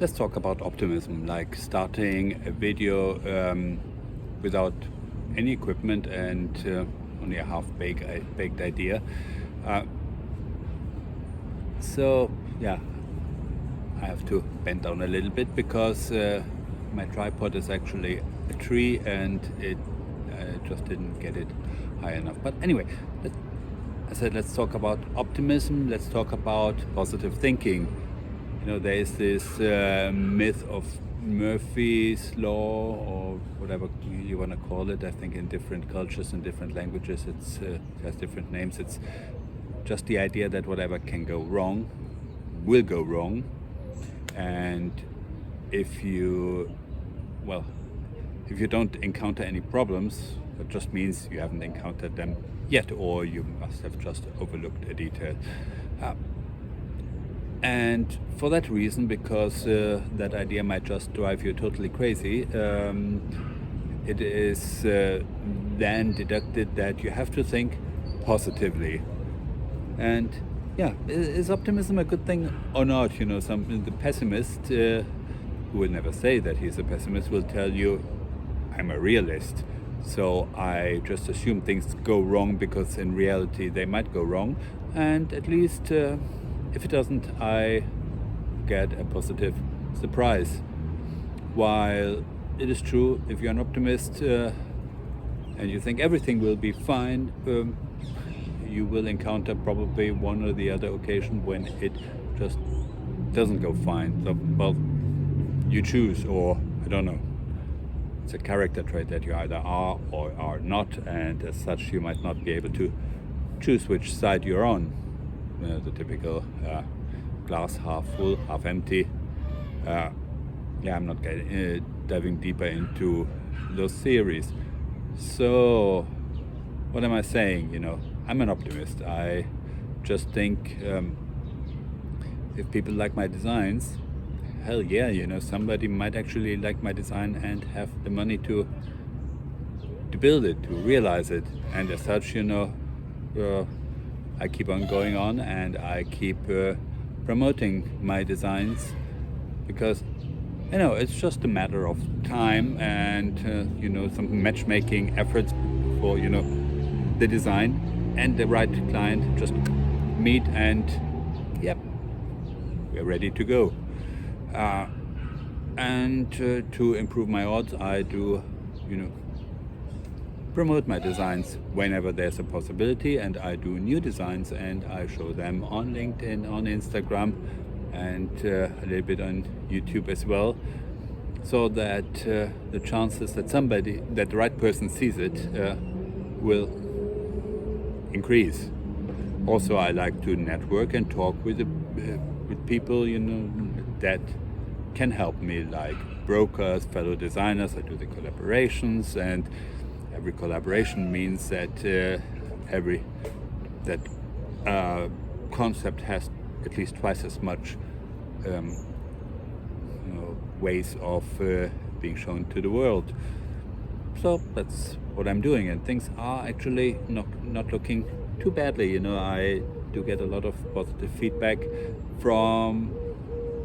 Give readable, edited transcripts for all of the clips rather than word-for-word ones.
Let's talk about optimism, like starting a video without any equipment and only a baked idea. Uh, so, yeah, I have to bend down a little bit because my tripod is actually a tree and it just didn't get it high enough. But anyway, I said let's talk about optimism, let's talk about positive thinking. There is this myth of Murphy's Law, or whatever you want to call it. I think in different cultures and different languages it has different names. It's just the idea that whatever can go wrong will go wrong. And if you don't encounter any problems, it just means you haven't encountered them yet, or you must have just overlooked a detail. And for that reason, because that idea might just drive you totally crazy, it is then deducted that you have to think positively. And yeah, is optimism a good thing or not? The pessimist, who will never say that he's a pessimist, will tell you, I'm a realist. So I just assume things go wrong because in reality they might go wrong. And at least if it doesn't, I get a positive surprise. While it is true, if you're an optimist and you think everything will be fine, you will encounter probably one or the other occasion when it just doesn't go fine. So, well, you choose, or I don't know. It's a character trait that you either are or are not, and as such you might not be able to choose which side you're on. The typical glass half full, half empty. I'm not diving deeper into those theories. So, what am I saying? I'm an optimist. I just think if people like my designs, hell yeah, somebody might actually like my design and have the money to build it, to realize it. And as such, I keep on going on and I keep promoting my designs because it's just a matter of time and some matchmaking efforts for the design and the right client just meet, and yep, we're ready to go. And to improve my odds, I do promote my designs whenever there's a possibility, and I do new designs and I show them on LinkedIn, on Instagram, and a little bit on YouTube as well, so that the chances that the right person sees it will increase. Also, I like to network and talk with people that can help me, like brokers, fellow designers. I do the collaborations, and every collaboration means that concept has at least twice as much ways of being shown to the world. So that's what I'm doing, and things are actually not looking too badly. I do get a lot of positive feedback from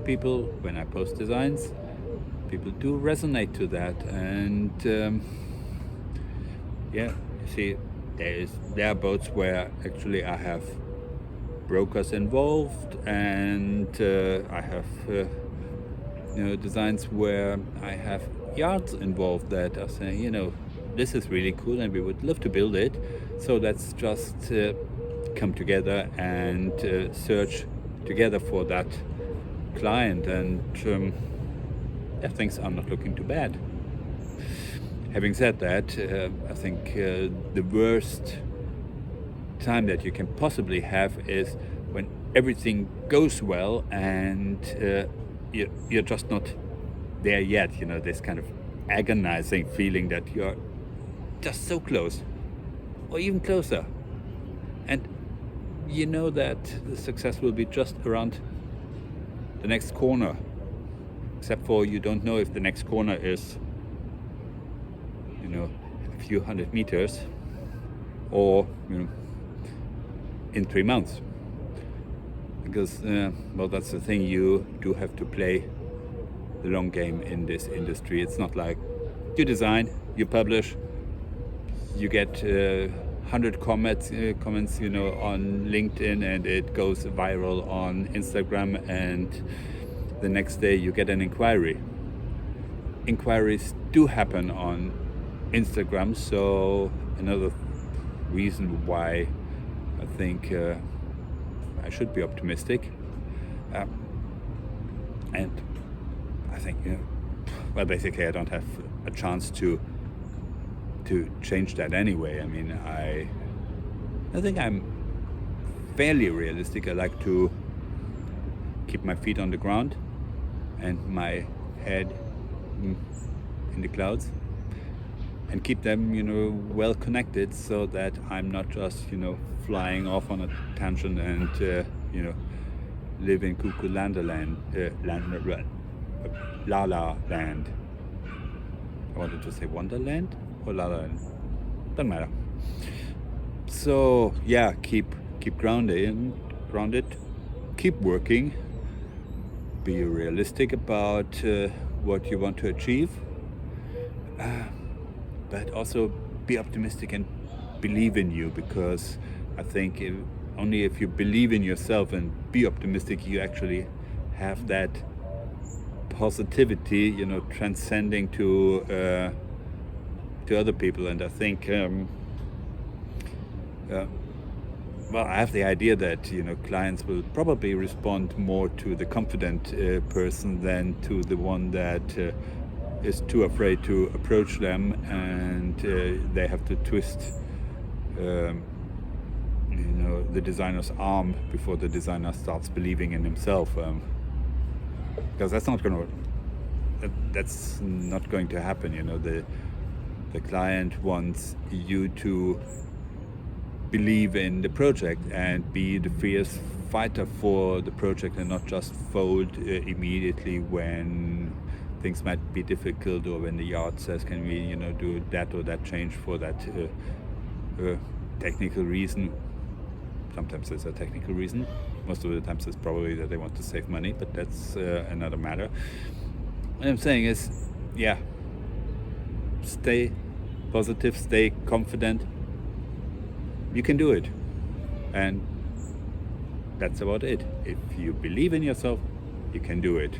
people when I post designs. People do resonate to that, and you see, there are boats where actually I have brokers involved, and I have designs where I have yards involved that are saying, this is really cool and we would love to build it. So let's just come together and search together for that client, and things are not looking too bad. Having said that, I think the worst time that you can possibly have is when everything goes well and you're just not there yet. This kind of agonizing feeling that you're just so close, or even closer, and that the success will be just around the next corner, except for you don't know if the next corner is a few hundred meters or in 3 months, because that's the thing, you do have to play the long game in this industry. It's not like you design, you publish, you get 100 comments, on LinkedIn, and it goes viral on Instagram, and the next day you get an inquiry. Inquiries do happen on Instagram, so another reason why I think I should be optimistic. And I think, well, basically I don't have a chance to change that anyway. I mean, I think I'm fairly realistic. I like to keep my feet on the ground and my head in the clouds, and keep them, well connected, so that I'm not just, flying off on a tangent and, live in cuckoo la la land. I wanted to say Wonderland or La La Land. Doesn't matter. So yeah, keep grounded, keep working, be realistic about what you want to achieve, but also be optimistic and believe in you, because I think only if you believe in yourself and be optimistic, you actually have that positivity, transcending to other people. And I think, well, I have the idea that clients will probably respond more to the confident person than to the one that is too afraid to approach them, and they have to twist the designer's arm before the designer starts believing in himself, because that's not going to happen. The client wants you to believe in the project and be the fierce fighter for the project, and not just fold immediately when things might be difficult, or when the yard says, can we do that or that change for that technical reason. Sometimes there's a technical reason. Most of the times it's probably that they want to save money, but that's another matter. What I'm saying is, yeah, stay positive, stay confident. You can do it. And that's about it. If you believe in yourself, you can do it.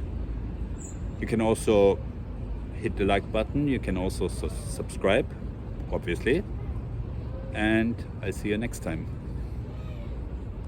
You can also hit the like button. You can also subscribe, obviously. And I'll see you next time.